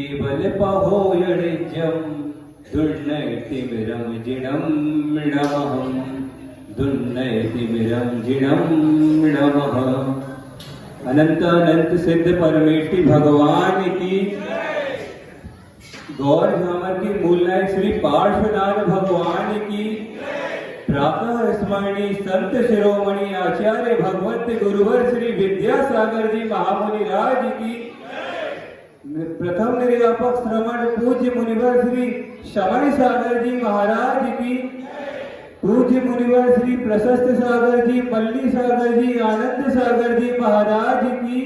केवल पहोयणिज्यं दुर्नैतिमिरं जिणं नमः दुर्नैतिमिरं जिणं नमः। अनंत अनंत सिद्ध परमेष्टि भगवान की गौर झामर की मूलनायक श्री पार्श्वनाथ भगवान की प्रातः स्मरणी संत शिरोमणि आचार्य भगवत गुरुवर श्री विद्यासागर जी महामुनि राज की प्रथम निर्वापक श्रवण पूज्य मुनिवर श्री शमन सागर जी महाराज की पूज्य मुनिवर श्री प्रशस्त सागर जी मल्ली सागर जी आनंद सागर जी महाराज की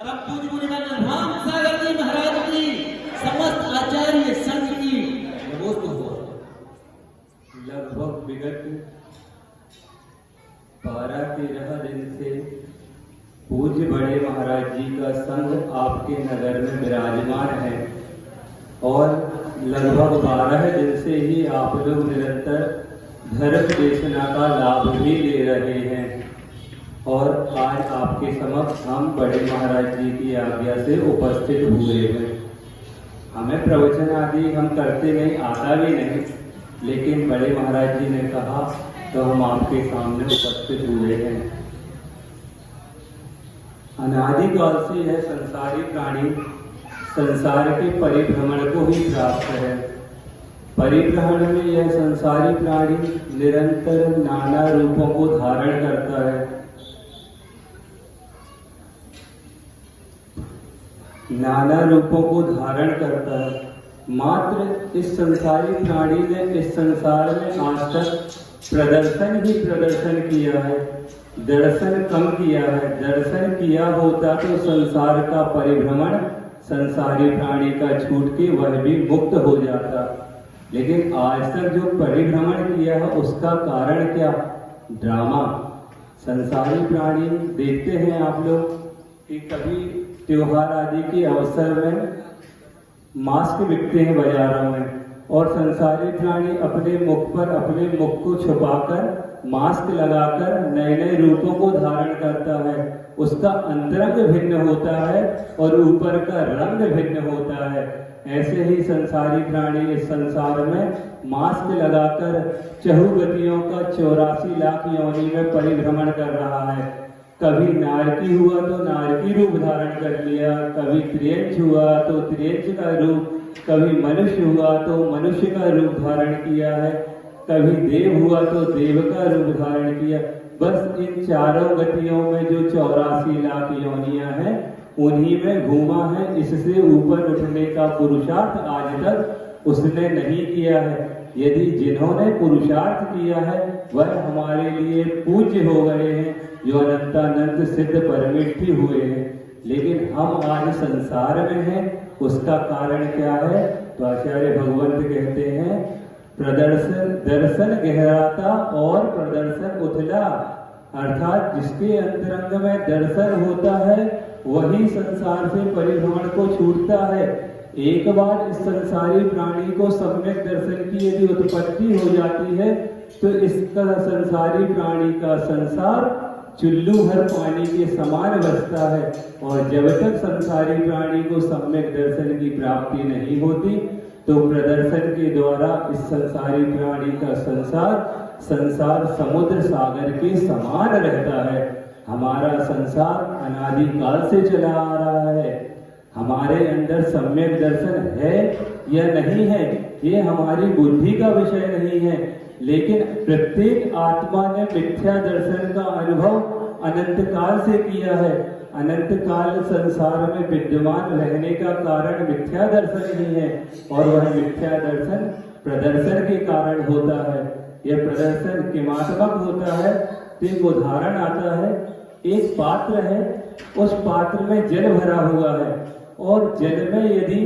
पूज्य मुनिवर राम सागर जी महाराज की समस्त आचार्य संघ की नमोस्तु हो। लगभग विगत 12-13 दिन से पूज्य बड़े महाराज जी का संघ आपके नगर में विराजमान है और लगभग 12 दिन से ही आप लोग निरंतर धर्म देशना का लाभ भी ले रहे हैं और आज आपके समक्ष हम बड़े महाराज जी की आज्ञा से उपस्थित हुए हैं। हमें प्रवचन आदि हम करते नहीं, आता भी नहीं, लेकिन बड़े महाराज जी ने कहा तो हम आपके सामने उपस्थित हुए हैं। अनादिकाल से यह संसारी प्राणी संसार के परिभ्रमण को ही प्राप्त है। परिभ्रमण में यह संसारी प्राणी निरंतर नाना रूपों को धारण करता है। नाना रूपों को धारण करता है। मात्र इस संसारी प्राणी ने इस संसार में आज तक प्रदर्शन ही प्रदर्शन किया है, दर्शन कम किया है। दर्शन किया होता तो संसार का परिभ्रमण संसारी प्राणी का छूट के वह भी मुक्त हो जाता। लेकिन आज तक जो परिभ्रमण किया है उसका कारण क्या? ड्रामा। संसारी प्राणी देखते हैं आप लोग कि कभी त्योहार आदि के अवसर में मास्क बिकते हैं बाजारों में और संसारी प्राणी अपने मुख को छुपाकर मास्क लगाकर नए नए रूपों को धारण करता है। उसका अंतरंग भिन्न होता है और ऊपर का रंग भिन्न होता है। ऐसे ही संसारी प्राणी इस संसार में मास्क लगाकर चहुगतियों का 84 लाख योनि में परिभ्रमण कर रहा है। कभी नारकी हुआ तो नारकी रूप धारण कर लिया, कभी त्रियंच हुआ तो त्रियंच का रूप, कभी मनुष्य हुआ तो मनुष्य का रूप धारण किया है, कभी देव हुआ तो देव का रूप धारण किया। बस इन चारों गतियों में जो 84 लाख योनियां हैं उन्हीं में घूमा है। इससे ऊपर उठने का पुरुषार्थ आज तक उसने नहीं किया है। यदि जिन्होंने पुरुषार्थ किया है वह हमारे लिए पूज्य हो गए हैं, जो अनंतानंत सिद्ध परमेष्ठि हुए हैं। लेकिन हम आज संसार में हैं, उसका कारण क्या है? तो आचार्य भगवंत कहते हैं दर्शन गहराता और प्रदर्शन उथला। अर्थात जिसके अंतरंग में दर्शन होता है वही संसार से परिभ्रमण को छूटता है। एक बार इस संसारी प्राणी को सम्यक दर्शन की यदि उत्पत्ति हो जाती है तो इसका संसारी प्राणी का संसार चुल्लू भर पानी के समान बसता है। और जब तक संसारी प्राणी को सम्यक दर्शन की प्राप्ति नहीं होती तो प्रदर्शन के द्वारा इस संसारी प्राणी का संसार समुद्र सागर के समान रहता है। हमारा संसार अनादिकाल से चला आ रहा है। हमारे अंदर सम्यक दर्शन है या नहीं है ये हमारी बुद्धि का विषय नहीं है, लेकिन प्रत्येक आत्मा ने मिथ्या दर्शन का अनुभव अनंत काल से किया है। अनंत काल संसार में विद्यमान रहने का कारण मिथ्या दर्शन ही है और वह मिथ्या दर्शन प्रदर्शन के कारण होता है। यह प्रदर्शन किमात्मक होता है। एक उदाहरण आता है, एक पात्र है, उस पात्र में जल भरा हुआ है और जल में यदि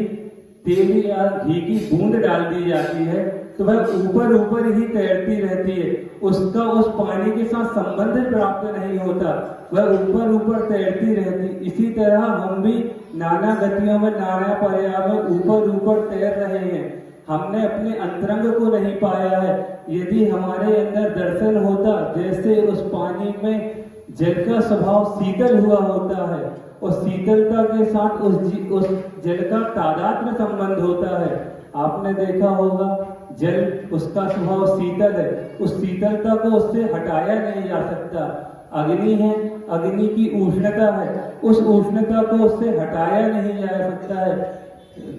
तेल या घी की बूंद डाल दी जाती है तो वह ऊपर ऊपर ही तैरती रहती है। उसका उस पानी के साथ संबंध प्राप्त नहीं होता, वह ऊपर ऊपर तैरती रहती। इसी तरह हम भी नाना गतियों में नाना पर्याय में ऊपर ऊपर तैर रहे हैं। हमने अपने अंतरंग को नहीं पाया है। यदि हमारे अंदर दर्शन होता, जैसे उस पानी में जल का स्वभाव शीतल हुआ होता है और शीतलता के साथ उस जल का तादात्म्य संबंध होता है। आपने देखा होगा जल उसका स्वभाव शीतल है, उस शीतलता को उससे हटाया नहीं जा सकता। अग्नि है, अग्नि की उष्णता है, उस उष्णता को उससे हटाया नहीं जा सकता है।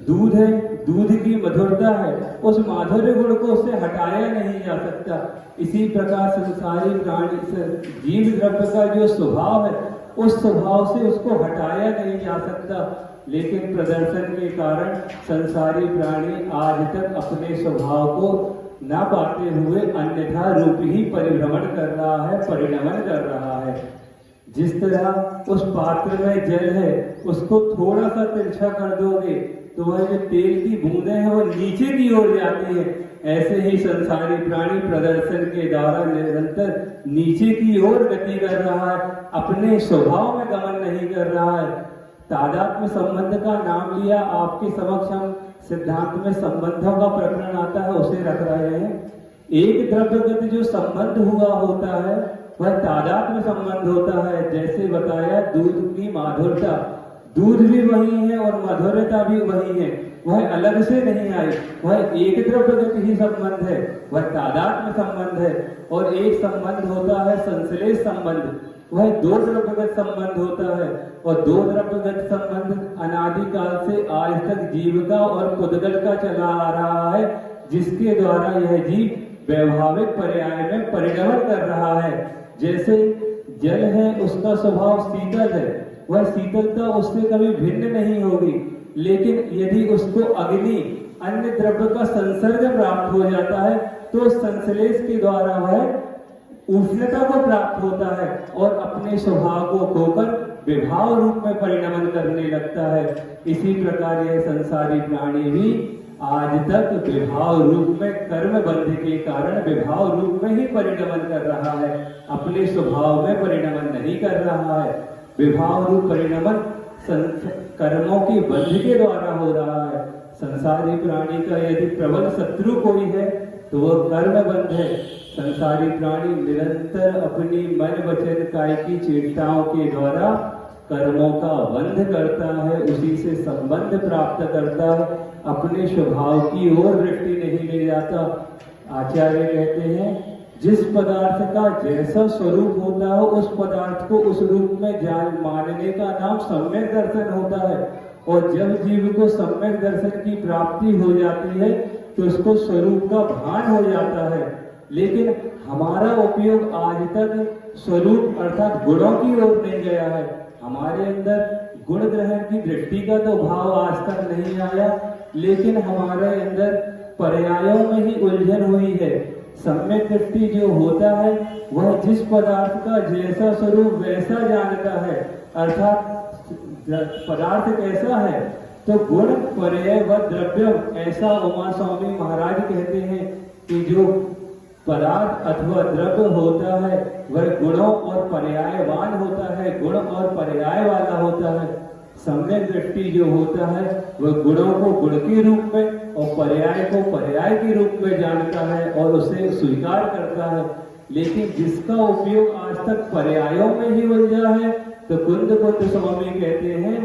दूध है, दूध की मधुरता है, उस माधुर्य गुण को उससे हटाया नहीं जा सकता। इसी प्रकार संसारी प्राणी जीव द्रव्य का जो स्वभाव है उस स्वभाव से उसको हटाया नहीं जा सकता। लेकिन प्रदर्शन के कारण संसारी प्राणी आज तक अपने स्वभाव को न पाते हुए अन्यथा रूप ही परिभ्रमण कर रहा है, परिणमन कर रहा है। जिस तरह उस पात्र में जल है उसको थोड़ा सा तिरछा कर दोगे तो वह जो तेल की बूंदें हैं वो नीचे की ओर जाती है। ऐसे ही संसारी प्राणी प्रदर्शन के द्वारा निरंतर नीचे की ओर गति कर रहा है, अपने स्वभाव में गमन नहीं कर रहा है। तादात्म्य संबंध का नाम लिया, आपके समक्ष हम सिद्धांत में संबंधों का प्रकरण आता है उसे रख रहे हैं। एक द्रव्यगत जो संबंध हुआ होता है वह तादात्म्य संबंध होता है। जैसे बताया दूध की माधुरता, दूध भी वही है और मधुरता भी वही है, वह अलग से नहीं आई, वह एक द्रव्यगत ही संबंध है, वह तादात्म्य संबंध है। और एक संबंध होता है संश्लेष संबंध, वह दो द्रव्यगत संबंध होता है। और दो द्रव्यगत संबंध अनादिकाल से आज तक जीव का और पुद्गल का चला आ रहा है, जिसके द्वारा यह जीव वैभाविक पर्याय में परिणमन कर रहा है। जैसे जल है उसका स्वभाव शीतल है, वह शीतलता उससे कभी भिन्न नहीं होगी। लेकिन यदि उसको अग्नि अन्य द्रव्य का संसर्ग प्राप्त हो जाता है तो संश्लेष के द्वारा वह उष्णता को प्राप्त होता है और अपने स्वभाव को खोकर विभाव रूप में परिणमन करने लगता है। इसी प्रकार यह संसारी प्राणी भी आज तक विभाव रूप में कर्म बंध के कारण विभाव रूप में ही परिणमन कर रहा है, अपने स्वभाव में परिणमन नहीं कर रहा है। विभाव रूप परिणमन कर्मों के बंध के द्वारा हो रहा है। संसारी प्राणी का यदि प्रबल शत्रु कोई है तो वह कर्म बंध है। संसारी प्राणी निरंतर अपनी मन वचन काय की चेष्टाओं के द्वारा कर्मों का बंध करता है, उसी से संबंध प्राप्त करता है, अपने स्वभाव की ओर दृष्टि नहीं ले जाता। आचार्य कहते हैं जिस पदार्थ का जैसा स्वरूप होता है उस पदार्थ को उस रूप में जान मानने का नाम सम्यक दर्शन होता है। और जब जीव को सम्यक दर्शन की प्राप्ति हो जाती है तो उसको स्वरूप का भान हो जाता है। लेकिन हमारा उपयोग आज तक स्वरूप अर्थात गुणों की ओर नहीं गया है। हमारे अंदर गुण ग्रहण की दृष्टि का तो भाव आज तक नहीं आया, लेकिन हमारे अंदर पर्यायों में ही उलझन हुई है। सम्यक दृष्टि जो होता है वह जिस पदार्थ का जैसा स्वरूप वैसा जानता है, अर्थात पदार्थ कैसा है तो गुण पर्याय व द्रव्यम, ऐसा उमा स्वामी महाराज कहते हैं कि जो पदार्थ अथवा द्रव्य होता है वह गुणों और पर्यायवान होता है, गुण और पर्याय वाला होता है। सम्यक दृष्टि जो होता है वह गुणों को गुण के रूप में और पर्याय को पर्याय के रूप में जानता है और उसे स्वीकार करता है। लेकिन जिसका उपयोग आज तक पर्यायों में ही उलझा है तो कुंद स्वामी कहते हैं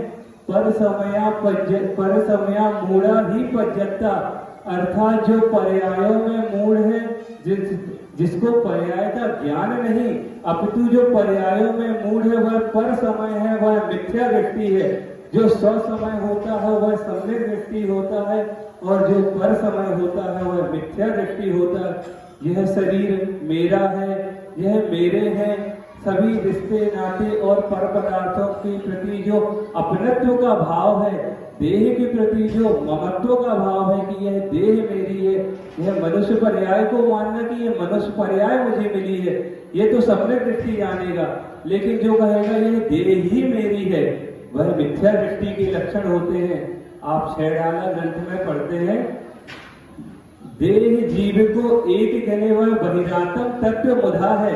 पर समया मूढ़ा ही पज्जता, अर्थात जो पर्यायों में मूढ़ है, जिसको पर्याय का ज्ञान नहीं अपितु जो पर्यायों में मूढ़ है वह पर समय है, वह मिथ्या दृष्टि है। जो स्वसमय होता है वह सम्यक दृष्टि होता है और जो पर समय होता है वह मिथ्या दृष्टि होता है। यह शरीर मेरा है, यह मेरे हैं, सभी रिश्ते नाते और पर पदार्थों के प्रति जो अपनत्व का भाव है, देह के प्रति जो ममत्व का भाव है कि यह देह मेरी है, यह मनुष्य पर्याय को मानना कि यह मनुष्य पर्याय मुझे मिली है, ये तो सम्यक दृष्टि जानेगा। लेकिन जो कहेगा यह देह ही मेरी है वह मिथ्या दृष्टि के लक्षण होते हैं। आप छैडाला ग्रंथ में पढ़ते हैं देह जीव को एक गणे वह बहिरात्म तत्व मुधा है,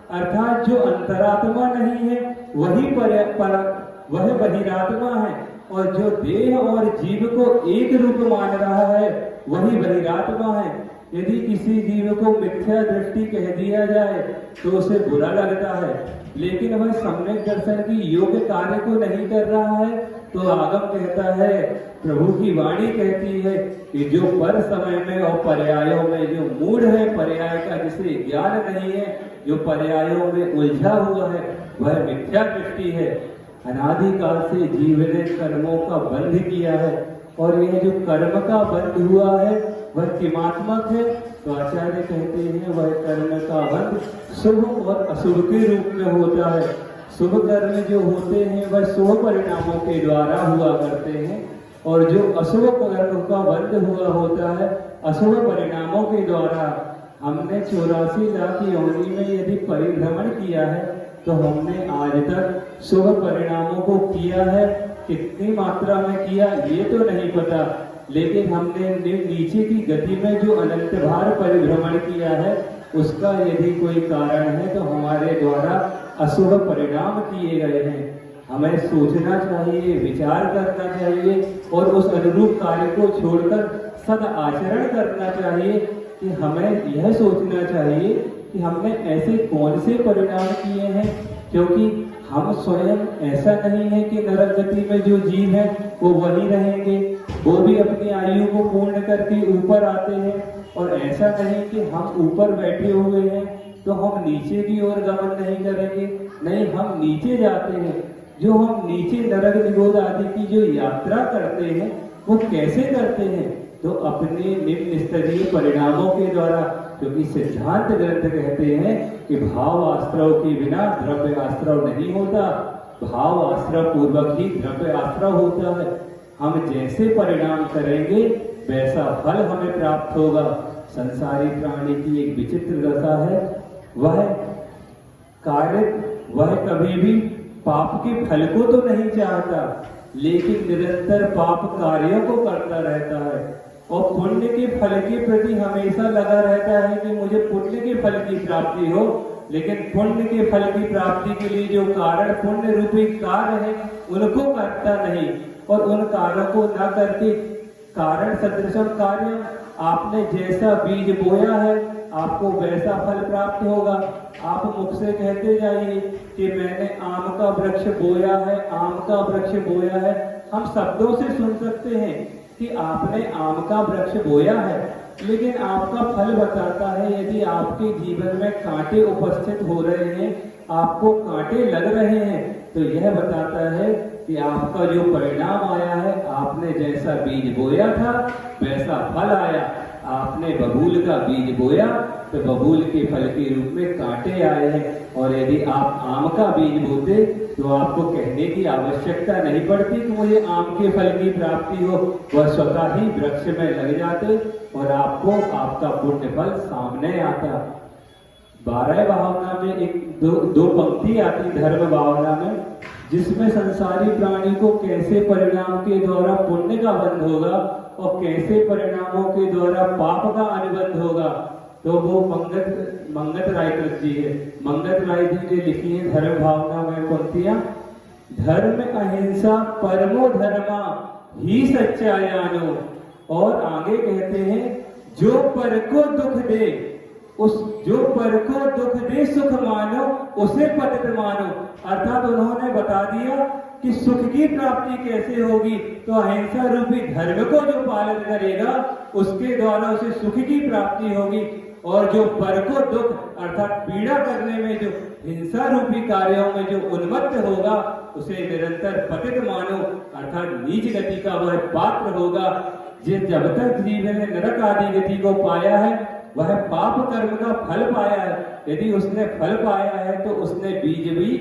अर्थात जो अंतरात्मा नहीं है वही वह बहिरात्मा है और जो देह और जीव को एक रूप मान रहा है वही बहिरात्मा है। यदि किसी जीव को मिथ्या दृष्टि कह दिया जाए तो उसे बुरा लगता है, लेकिन वह सम्यक दर्शन की योग्य कार्य को नहीं कर रहा है तो आगम कहता है, प्रभु की वाणी कहती है कि जो पर समय में और पर्यायों में जो मूढ़ है, पर्याय का जिसे ज्ञान नहीं है, जो पर्यायों में उलझा हुआ है, वह मिथ्या दृष्टि है। अनादिकाल से जीव ने कर्मों का बंध किया है और यह जो कर्म का बंध हुआ है वह किमात्मक है। तो आचार्य कहते हैं वह कर्म का बंध शुभ और अशुभ के रूप में होता है। शुभ कर्म जो होते हैं वह शुभ परिणामों के द्वारा हुआ करते हैं और जो अशुभ कर्म का बंध हुआ होता है अशुभ परिणामों के द्वारा। हमने 84 लाख योनि में यदि परिभ्रमण किया है तो हमने आज तक शुभ परिणामों को किया है, कितनी मात्रा में किया ये तो नहीं पता, लेकिन हमने नीचे की गति में जो अनंत भार परिभ्रमण किया है उसका यदि कोई कारण है तो हमारे द्वारा अशुभ परिणाम किए गए हैं। हमें सोचना चाहिए, विचार करना चाहिए और उस अनुरूप कार्य को छोड़कर सद आचरण करना चाहिए कि हमें यह सोचना चाहिए कि हमने ऐसे कौन से परिणाम किए हैं, क्योंकि हम स्वयं ऐसा नहीं है कि नरक गति में जो जीव है वो वही रहेंगे, वो भी अपनी आयु को पूर्ण करके ऊपर आते हैं। और ऐसा नहीं कि हम ऊपर बैठे हुए हैं तो हम नीचे की ओर गमन नहीं करेंगे, नहीं, हम नीचे जाते हैं। जो हम नीचे नरक निरोध आदि की जो यात्रा करते हैं वो कैसे करते हैं, तो अपने निम्न स्तरीय परिणामों के द्वारा, क्योंकि सिद्धांत ग्रंथ कहते हैं कि भाव आश्रव के बिना द्रव्य आश्रव नहीं होता, भाव आश्रव पूर्वक ही द्रव्य आश्रव होता है। हम जैसे परिणाम करेंगे वैसा फल हमें प्राप्त होगा। संसारी प्राणी की एक विचित्र दशा है, वह कभी भी पाप के फल को तो नहीं चाहता, लेकिन निरंतर पाप कार्यों को करता रहता है और पुण्य के फल के प्रति हमेशा लगा रहता है कि मुझे पुण्य के फल की प्राप्ति हो। लेकिन पुण्य के फल की प्राप्ति के लिए जो कारण पुण्य रूपी कार्य है उनको करता नहीं, और उन कार्यों को न करके कारण सदृशम कार्य, आपने जैसा बीज बोया है आपको वैसा फल प्राप्त होगा। आप मुख से कहते जाइए कि मैंने आम का वृक्ष बोया है, आम का वृक्ष बोया है, हम शब्दों से सुन सकते हैं कि आपने आम का वृक्ष बोया है, लेकिन आपका फल बताता है यदि आपके जीवन में कांटे उपस्थित हो रहे हैं, आपको कांटे लग रहे हैं, तो यह बताता है कि आपका जो परिणाम आया है, आपने जैसा बीज बोया था वैसा फल आया। आपने बबूल का बीज बोया तो बबूल के फल के रूप में कांटे आए हैं, और यदि आप आम का बीज बोते तो आपको कहने की आवश्यकता नहीं पड़ती कि मुझे आम के फल की प्राप्ति हो, वह स्वतः ही वृक्ष में लग जाते और आपको आपका पुण्य फल सामने आता। 12 भावना में एक दो पंक्ति आती धर्म भावना में, जिसमें संसारी प्राणी को कैसे परिणाम के द्वारा पुण्य का बंध होगा और कैसे परिणामों के द्वारा पाप का अनुबंध होगा। तो वो मंगत राय कृष्ण जी है, मंगत राय जी ने लिखी है धर्म भावना में पंक्तियां, धर्म अहिंसा परमो धर्मा ही सच्चायानो, और आगे कहते हैं जो पर को दुख दे, जो पर को दुख दे सुख मानो उसे पतित मानो। अर्थात उन्होंने बता दिया कि सुख की प्राप्ति कैसे होगी, तो अहिंसा रूपी धर्म को जो पालन करेगा उसके द्वारा उसे सुख की प्राप्ति होगी, और जो पर को दुख अर्थात पीड़ा करने में जो हिंसा रूपी कार्यों में जो उन्मत्त होगा उसे निरंतर पतित मानो, अर्थात नीच गति का वह पात्र होगा। जब तक जीव ने नरक आदि गति को पाया है वह पाप कर्म का फल पाया है। यदि उसने फल पाया है तो उसने बीज भी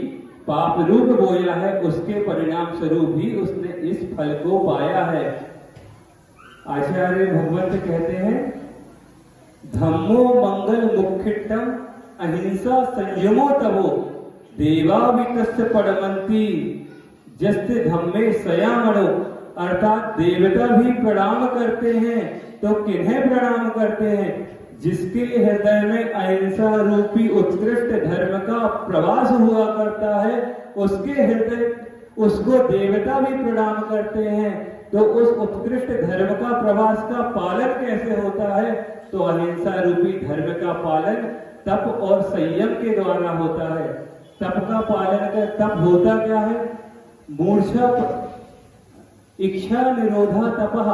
पाप रूप बोया है, उसके परिणाम स्वरूप ही उसने इस फल को पाया है। आचार्य भगवंत कहते हैं धम्मो मंगल मुख्यम अहिंसा संयमो तवो देवा वितस्य पड़मंती जस्ते धम्मे सयामणो, अर्थात देवता भी प्रणाम करते हैं तो किन्हें प्रणाम करते हैं, जिसके हृदय में अहिंसा रूपी उत्कृष्ट धर्म का प्रवास हुआ करता है, उसके हृदय उसको देवता भी प्रणाम करते हैं, तो उस उत्कृष्ट धर्म का प्रवास का पालन कैसे होता है? तो अहिंसा रूपी धर्म का पालन तप और संयम के द्वारा होता है। तप का पालन कर तप होता क्या है? मूर्छा इच्छा निरोधा तपः।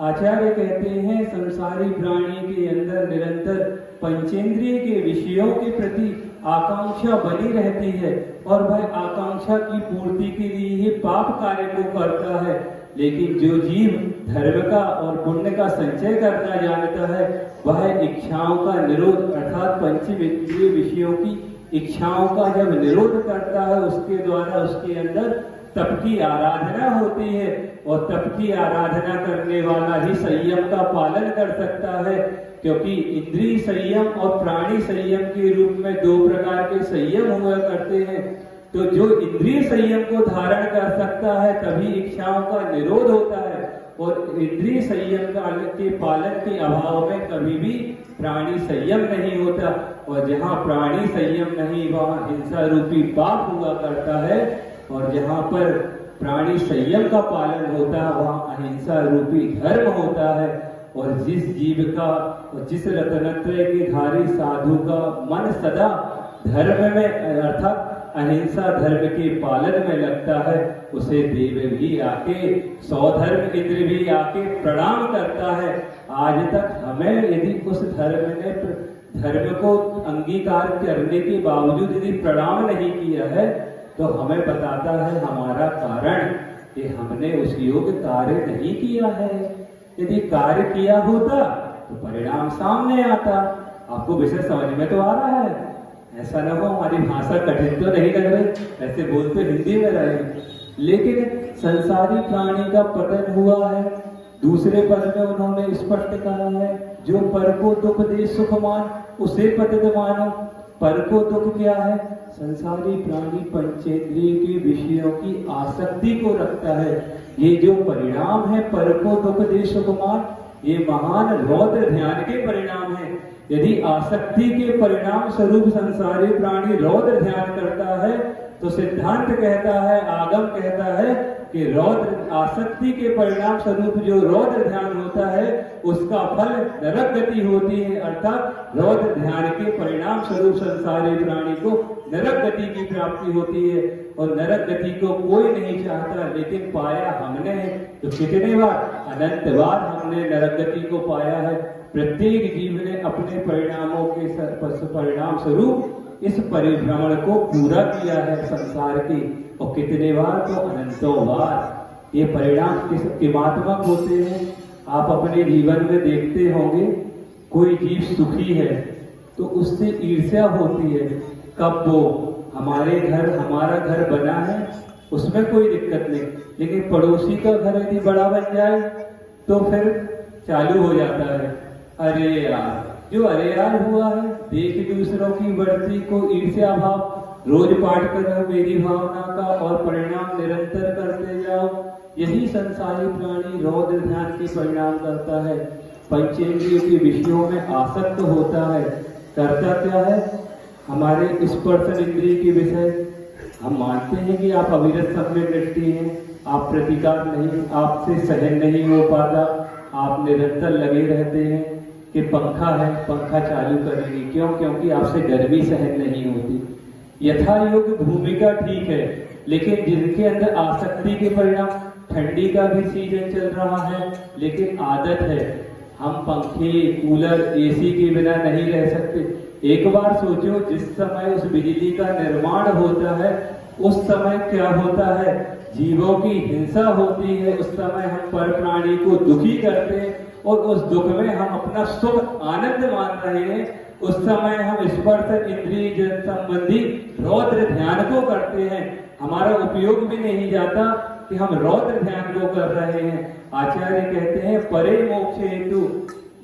आचार्य कहते हैं संसारी प्राणी के अंदर निरंतर पंचेंद्रिय के विषयों के प्रति आकांक्षा बनी रहती है और वह आकांक्षा की पूर्ति के लिए ही पाप कार्य को करता है। लेकिन जो जीव धर्म का और पुण्य का संचय करना जानता है, वह इच्छाओं का निरोध अर्थात पंचेंद्रिय विषयों की इच्छाओं का जब निरोध करता है, उसके द्वारा उसके अंदर तप की आराधना होती है और तप की आराधना करने वाला ही संयम का पालन कर सकता है। क्योंकि इंद्रिय संयम और प्राणी संयम के रूप में दो प्रकार के संयम हुआ करते हैं। तो जो इंद्रिय संयम को धारण कर सकता है तभी इच्छाओं का निरोध होता है, और इंद्रिय संयम के पालन के अभाव में कभी भी प्राणी संयम नहीं होता। और जहाँ प्राणी संयम नहीं, वहाँ हिंसा रूपी पाप हुआ करता है, और जहाँ पर प्राणी संयम का पालन होता है वहाँ अहिंसा रूपी धर्म होता है। और जिस जीव का और जिस रत्नत्रय के धारी साधु का मन सदा धर्म में अर्थात अहिंसा धर्म के पालन में लगता है, उसे देव भी आके सौधर्म इंद्र भी आके प्रणाम करता है। आज तक हमें यदि उस धर्म को अंगीकार करने के बावजूद यदि प्रणाम नहीं किया है, तो हमें बताता है हमारा कारण कि हमने उस योग्य कार्य नहीं किया है। यदि कार्य किया होता तो परिणाम सामने आता। आपको विषय समझ में तो आ रहा है? ऐसा ना हो हमारी भाषा कठिन तो नहीं लग रही, ऐसे बोलते हिंदी में रहे। लेकिन संसारी प्राणी का पतन हुआ है। दूसरे पद में उन्होंने स्पष्ट कहा है, जो पर को दुख दे सुख मान उसे पतित मानो। पर को दुख क्या है? संसारी प्राणी पंचेंद्रिय के विषयों की आसक्ति को रखता है। ये जो परिणाम है पर को दुख दे सुख मान, ये महान रौद्र ध्यान के परिणाम है। यदि आसक्ति के परिणाम स्वरूप संसारी प्राणी रौद्र ध्यान करता है, तो सिद्धांत कहता है, आगम कहता है कि रौद्र आसक्ति के परिणाम स्वरूप जो रौद्र ध्यान होता है उसका फल नरक गति होती है। अर्थात रौद्र ध्यान के परिणाम स्वरूप संसारी प्राणी को नरक गति की प्राप्ति होती है। और नरक गति को कोई नहीं चाहता, लेकिन पाया हमने तो कितने बार, अनंत बार हमने नरक गति को पाया है। प्रत्येक जीव ने अपने परिणामों के परिणाम स्वरूप इस परिभ्रमण को पूरा किया है संसार की, और कितने बार तो अनंतों बार। ये परिणाम किस किमात्मक होते हैं? आप अपने जीवन में देखते होंगे, कोई जीव सुखी है तो उससे ईर्ष्या होती है। कब वो हमारा घर बना है उसमें कोई दिक्कत नहीं, लेकिन पड़ोसी का घर यदि बड़ा बन जाए तो फिर चालू हो जाता है, अरे यार जो अरे यार हुआ है, देख दूसरों की बढ़ती को ईर्ष्या भाव, रोज पाठ करो मेरी भावना का और परिणाम निरंतर करते जाओ। यही संसारी प्राणी रौद्र ध्यान के परिणाम करता है। पंचेंद्रियों के विषयों में आसक्त होता है। करता क्या है? हमारे स्पर्श इंद्रिय के विषय हम मानते हैं कि आप अविरत सम्यक दृष्टि हैं, आप प्रतिकार नहीं, आपसे सहन नहीं हो पाता, आप निरंतर लगे रहते हैं कि पंखा है, पंखा चालू करेंगे। क्यों? क्योंकि आपसे गर्मी सहन नहीं होती। यथा योग्य भूमिका ठीक है, लेकिन जिनके अंदर आसक्ति के परिणाम, ठंडी का भी सीजन चल रहा है लेकिन आदत है, हम पंखे कूलर एसी के बिना नहीं रह सकते। एक बार सोचो, जिस समय उस बिजली का निर्माण होता है उस समय क्या होता है? जीवों की हिंसा होती है। उस समय हम पर प्राणी को दुखी करते हैं और उस दुख में हम अपना सुख आनंद मान रहे हैं। उस समय हम स्पर्श इंद्रिय संबंधी रौद्र ध्यान को करते हैं। हमारा उपयोग भी नहीं जाता कि हम रौद्र ध्यान को कर रहे हैं। आचार्य कहते हैं परे मोक्ष हेतु,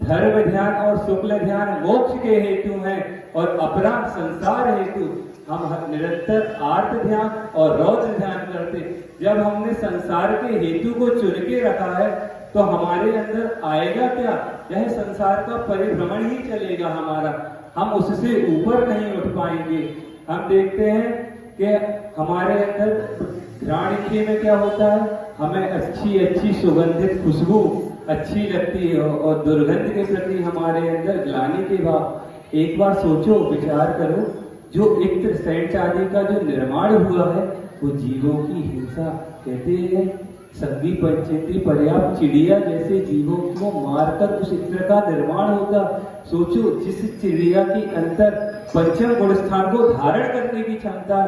धर्म ध्यान और शुक्ल ध्यान मोक्ष के हेतु हैं और अपरा संसार हेतु। हम निरंतर आर्त ध्यान और रौद्र ध्यान करते। जब हमने संसार के हेतु को चुन के रखा है तो हमारे अंदर आएगा क्या? यह संसार का परिभ्रमण ही चलेगा हमारा, हम उससे ऊपर नहीं उठ पाएंगे। हम देखते हैं कि हमारे अंदर घ्राणित्री में क्या होता है, हमें अच्छी अच्छी सुगंधित खुशबू अच्छी लगती है और दुर्गंध के प्रति हमारे अंदर ग्लानि के भाव। एक बार सोचो, विचार करो, जो इत्र सेंट आदि का जो निर्माण हुआ है वो जीवों की हिंसा, कहते हैं संगी पंचेती पर्याप्त चिड़िया जैसे जीवों को मारकर उस इत्र का निर्माण होता। सोचो, जिस चिड़िया की अंदर पंचम गुण स्थान को धारण करने की क्षमता,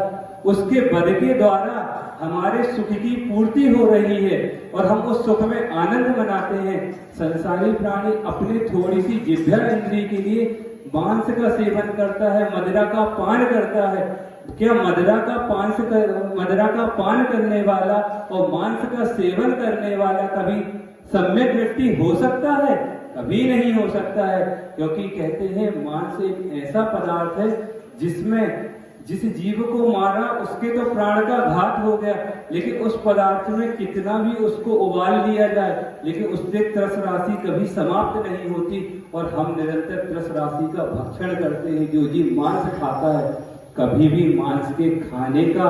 उसके बल के द्वारा हमारे सुख की पूर्ति हो रही है और हम उस सुख में आनंद मनाते हैं। संसारी प्राणी अपने थोड़ी सी जिह्वा इंद्रिय के लिए मांस का सेवन करता है, मदिरा का पान करता है। क्या मदिरा का पान करने वाला और मांस का सेवन करने वाला कभी सम्यक व्यक्ति हो सकता है? कभी नहीं हो सकता है, क्योंकि कहते हैं मांस एक ऐसा पदार्थ है जिसमें जिस जीव को मारा उसके तो प्राण का घात हो गया, लेकिन उस पदार्थ में कितना भी उसको उबाल लिया जाए लेकिन उससे त्रस राशि कभी समाप्त नहीं होती और हम निरंतर त्रस राशि का भक्षण करते हैं। जो जीव मांस खाता है, कभी भी मांस के खाने का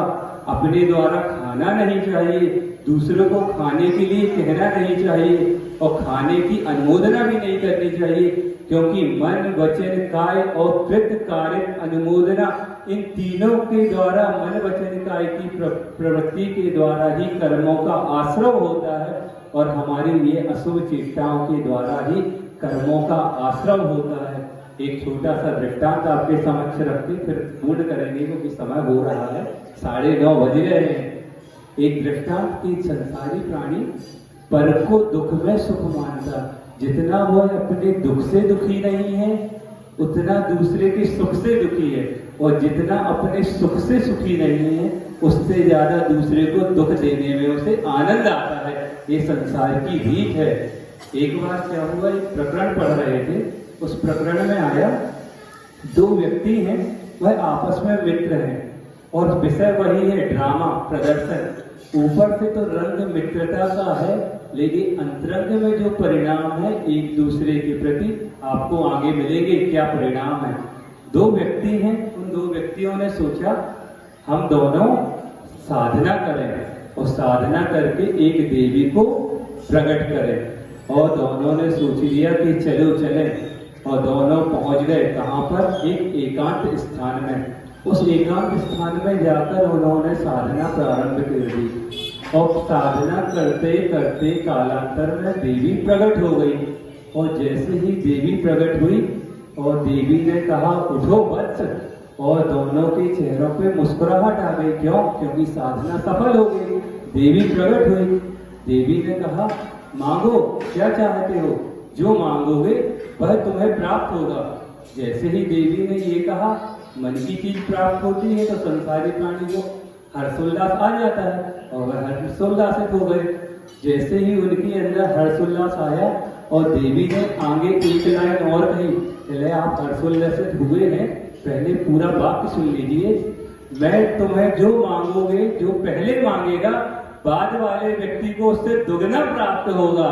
अपने द्वारा खाना नहीं चाहिए, दूसरों को खाने के लिए कहना नहीं चाहिए और खाने की अनुमोदना भी नहीं करनी चाहिए, क्योंकि मन वचन काय और कृत कार्य अनुमोदना, इन तीनों के द्वारा, मन वचन काय की प्रवृत्ति के द्वारा ही कर्मों का आश्रव होता है और हमारी ये अशुभ चेष्टाओं के द्वारा ही कर्मों का आश्रव होता है। एक छोटा सा दृष्टांत आपके समक्ष रखते फिर पूर्ण करेंगे, क्योंकि समय हो रहा है, 9:30 बज रहे हैं। एक दृष्टांत की संसारी प्राणी पर को दुख में सुख मानता, जितना वह अपने दुख से दुखी नहीं है उतना दूसरे के सुख से दुखी है, और जितना अपने सुख से सुखी नहीं है उससे ज्यादा दूसरे को दुख देने में उसे आनंद आता है। ये संसार की रीत है। एक बार क्या हुआ, एक प्रकरण पढ़ रहे थे, उस प्रकरण में आया 2 व्यक्ति हैं, वह आपस में मित्र हैं और विषय वही है ड्रामा प्रदर्शन। ऊपर से तो रंग मित्रता का है, लेकिन अंतरंग में जो परिणाम है एक दूसरे के प्रति आपको आगे मिलेंगे क्या परिणाम है। 2 व्यक्ति हैं, उन 2 व्यक्तियों ने सोचा हम दोनों साधना करें और साधना करके एक देवी को प्रकट करें, और दोनों ने सोच लिया कि चलो चलें, और दोनों पहुंच गए कहां पर, एक एकांत स्थान में। उस एकांत स्थान में जाकर उन्होंने साधना प्रारंभ कर दी और साधना करते करते कालांतर में देवी प्रकट हो गई। और जैसे ही देवी प्रकट हुई और देवी ने कहा उठो वत्स, और दोनों के चेहरों पे मुस्कुराहट आ गई। क्यों? क्योंकि साधना सफल हो गई, देवी प्रकट हुई। देवी ने कहा मांगो, क्या चाहते हो, जो मांगोगे वह तुम्हें प्राप्त होगा। जैसे ही देवी ने ये कहा, मन की चीज प्राप्त होती है तो संसारी प्राणी को हर्षोल्लास आ जाता है और वह हर्षोल्लासित हो गए। जैसे ही उनके अंदर हर्षोल्लास आया और देवी ने आगे एक लाइन और कही, चले आप हर्षोल्लासित हुए हैं, पहले पूरा वाक्य सुन लीजिए। मैं तुम्हें जो मांगोगे, जो पहले मांगेगा बाद वाले व्यक्ति को उससे दुगना प्राप्त होगा।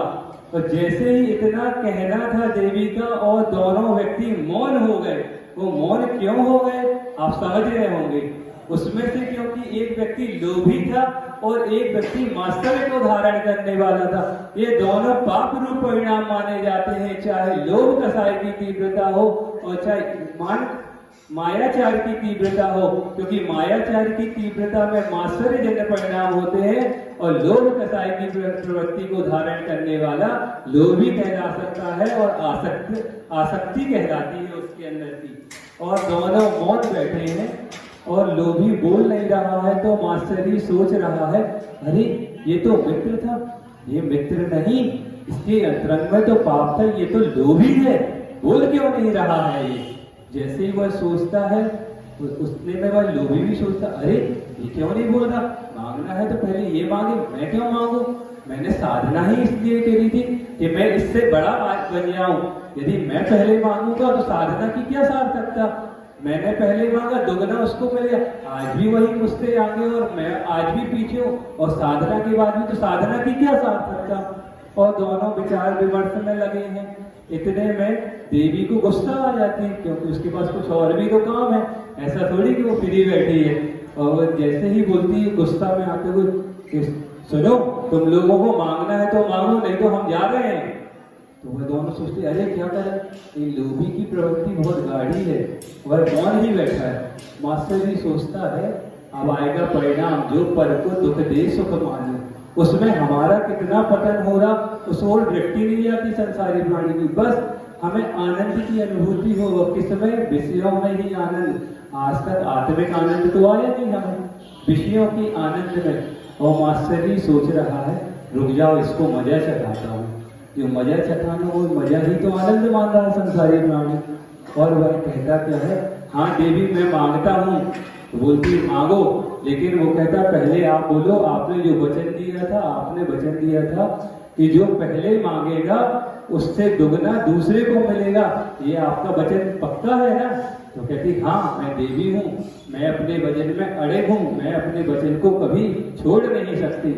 और जैसे ही इतना कहना था देवी का और दोनों व्यक्ति मौन हो गए। वो मौन क्यों हो गए आप समझ रहे होंगे। उसमें से क्योंकि एक व्यक्ति लोभी था और एक व्यक्ति मास्तव्य को धारण करने वाला था। ये दोनों पाप रूप परिणाम माने जाते हैं, चाहे लोभ कसाय की तीव्रता हो और चाहे मायाचार की तीव्रता हो, क्योंकि मायाचार की तीव्रता में मात्सर्य जन्य परिणाम होते हैं और लोभ कसाय की प्रवृत्ति को धारण करने वाला लोभी कहला सकता है और आसक्ति कहलाती है उसके अंदर की। और दोनों मौन बैठे हैं और लोभी बोल नहीं रहा है तो मात्सर्य सोच रहा है, अरे ये तो मित्र था, ये मित्र नहीं, इसके अंतरंग में तो पाप था, ये तो लोभी है, बोल क्यों नहीं रहा है ये। जैसे ही वह सोचता है उसने में वह लोभी भी सोचता, अरे ये क्यों नहीं बोल रहा, मांगना है तो पहले ये मांगे, मैं क्यों मांगू, मैंने साधना ही इसलिए करी थी कि मैं इससे बड़ा बन जाऊं। यदि मैं पहले मांगूंगा तो साधना की क्या सार्थकता। मैंने पहले मांगा, दुगना उसको मिल गया, आज भी वही मुझसे आगे और मैं आज भी पीछे हूँ, और साधना के बाद भी तो साधना की क्या सार्थकता। और दोनों विचार विमर्श में लगे हैं। इतने में देवी को गुस्सा आ जाती है, क्योंकि उसके पास कुछ और भी तो काम है, ऐसा थोड़ी कि वो फ्री बैठी है। और जैसे ही बोलती है गुस्सा में आते हुए कि सुनो, तुम लोगों को मांगना है तो मांगो, नहीं तो हम जा रहे हैं। तो वह दोनों सोचते अरे क्या करें, ये लोभी की प्रवृत्ति बहुत गाढ़ी है। वह मौन ही बैठा है। मास्टर जी सोचता है अब आएगा परिणाम, जो पर को दुख दे सुख माने। उसमें हमारा कितना पतन हो रहा, उस ओर दृष्टि नहीं आती संसारी प्राणी की। बस हमें आनंद की अनुभूति हो, किसमें, विषयों में ही आनंद। आज तक आत्मिक आनंद तो आया नहीं हमें, विषयों की आनंद में। और मास्टर जी सोच रहा है रुक जाओ, इसको मजा चखाता हूँ। जो मजा चखाना, वो मजा ही तो आनंद मान रहा है संसारी प्राणी। और वह कहता क्या है, हाँ देवी मैं मांगता हूँ। तो बोलती मांगो, लेकिन वो कहता पहले आप बोलो, आपने जो वचन दिया था, आपने वचन दिया था कि जो पहले मांगेगा उससे दुगना दूसरे को मिलेगा, ये आपका वचन पक्का है ना? तो कहती हाँ मैं देवी हूँ, मैं अपने वचन में अड़े हूँ, मैं अपने वचन को कभी छोड़ नहीं सकती।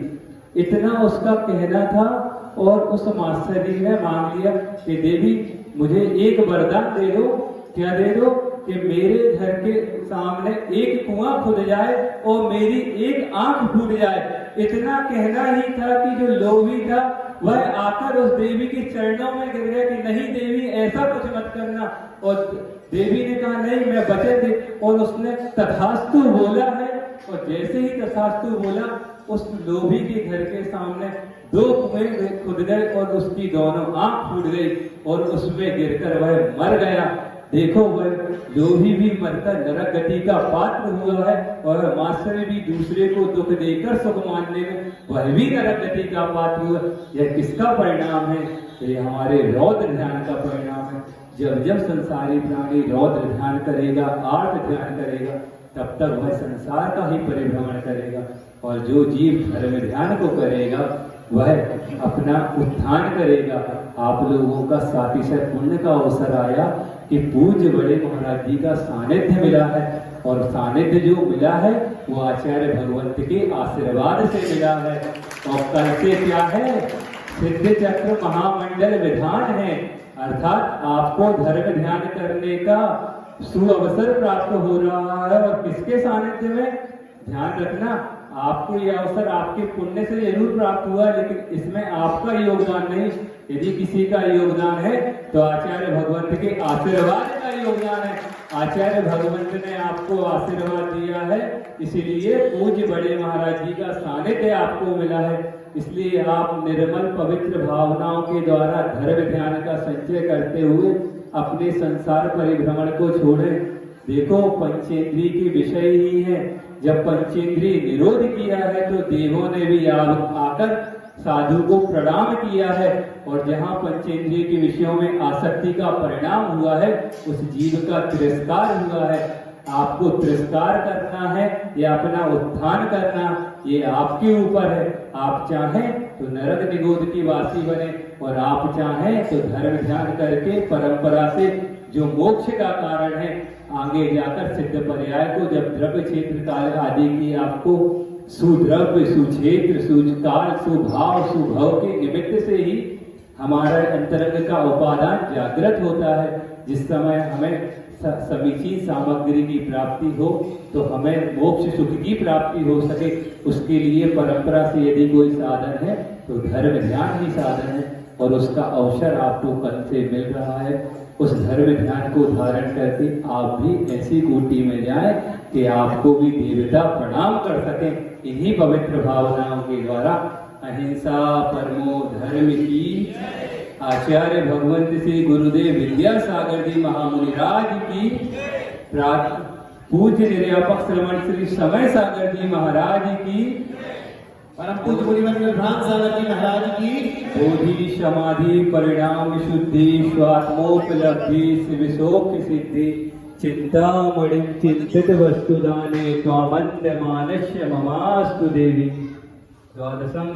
इतना उसका कहना था। और उस मास्टर जी ने मांग लिया कि देवी मुझे एक वरदान दे दो। क्या दे दो? कि मेरे घर के सामने एक कुआं खुद जाए और मेरी एक आंख फूट जाए। इतना कहना ही था कि जो लोभी था वह आकर उस देवी के चरणों में गिर गया कि नहीं देवी ऐसा कुछ मत करना। और देवी ने कहा नहीं मैं वचन दे, और उसने तथास्तु बोला है। और जैसे ही तथास्तु बोला, उस लोभी के घर के सामने दो कुएं खुद गए और उसकी दोनों आंख फूट गई और उसमें गिरकर वह मर गया। देखो वह लोभी भी मरकर नरक गति का पात्र हुआ है, और मास्टर भी दूसरे को दुख देकर सुख मानने में वह भी नरक गति का पात्र हुआ। यह किसका परिणाम है? ये हमारे रौद्र ध्यान का परिणाम है। जब जब संसारी प्राणी रौद्र ध्यान करेगा, आर्त ध्यान करेगा, तब तक वह संसार का ही परिभ्रमण करेगा। और जो जीव धर्म ध्यान को करेगा वह अपना उत्थान करेगा। आप लोगों का सातिशय पुण्य का अवसर आया कि पूज्य बड़े महाराज जी का सानिध्य मिला है। और सानिध्य जो मिला है वो आचार्य भगवंत के आशीर्वाद से मिला है। और करते क्या है? सिद्ध चक्र महामंडल विधान है, अर्थात आपको धर्म ध्यान करने का सुअवसर प्राप्त हो रहा है। और किसके सानिध्य में? ध्यान रखना, आपको यह अवसर आपके पुण्य से जरूर प्राप्त हुआ, लेकिन इसमें आपका योगदान नहीं। यदि किसी का योगदान है तो आचार्य भगवंत के आशीर्वाद का योगदान है। आचार्य भगवंत ने आपको आशीर्वाद दिया है, इसीलिए पूज्य बड़े महाराज जी का सानिध्य आपको मिला है। इसलिए आप निर्मल पवित्र भावनाओं के द्वारा धर्म ध्यान का संचय करते हुए अपने संसार परिभ्रमण को छोड़ें। देखो पंचेंद्रिय के विषय ही है। जब पंचेंद्रिय निरोध किया है तो देवों ने भी आकर साधु को प्रणाम किया है। और जहाँ पंचेंद्रिय के विषयों में आसक्ति का परिणाम हुआ है, उस जीव का तिरस्कार हुआ है। आपको तिरस्कार करना है या अपना उत्थान करना, ये आपके ऊपर है। आप चाहें तो नरक निगोद की वासी बने, और आप चाहें तो धर्म ध्यान करके परंपरा से जो मोक्ष का कारण है, आगे जाकर सिद्ध पर्याय को जब द्रव्य क्षेत्र काल आदि की आपको सुद्रव्य, सुक्षेत्र, सुकाल, सुभाव, सुभव के निमित्त से ही हमारा अंतरंग का उपादान जागृत होता है। जिस समय हमें समीचीन सामग्री की प्राप्ति हो तो हमें मोक्ष सुख की प्राप्ति हो सके, उसके लिए परंपरा से यदि कोई साधन है तो धर्म ध्यान ही साधन है। और उसका अवसर आपको कल से मिल रहा है। उस धर्म ध्यान को धारण करके आप भी ऐसी कोटि में जाएं कि आपको भी देवता प्रणाम कर सकें। इन्हीं पवित्र भावनाओं के द्वारा अहिंसा परमो धर्म की आचार्य भगवंत श्री गुरुदेव विद्यासागर जी महामुनिराज की पूज्य निर्यापक श्रवण श्री समय सागर जी महाराज की परम पूज्य मुनिवर ब्रह्म सागर जी महाराज की बोधि समाधि परिणाम शुद्धि स्वात्मोपलब्धि विशोक सिद्धि चिंतामणि चिंतित वस्तुदाने त्वामन्य मानस्य ममास्तु देवी द्वादशम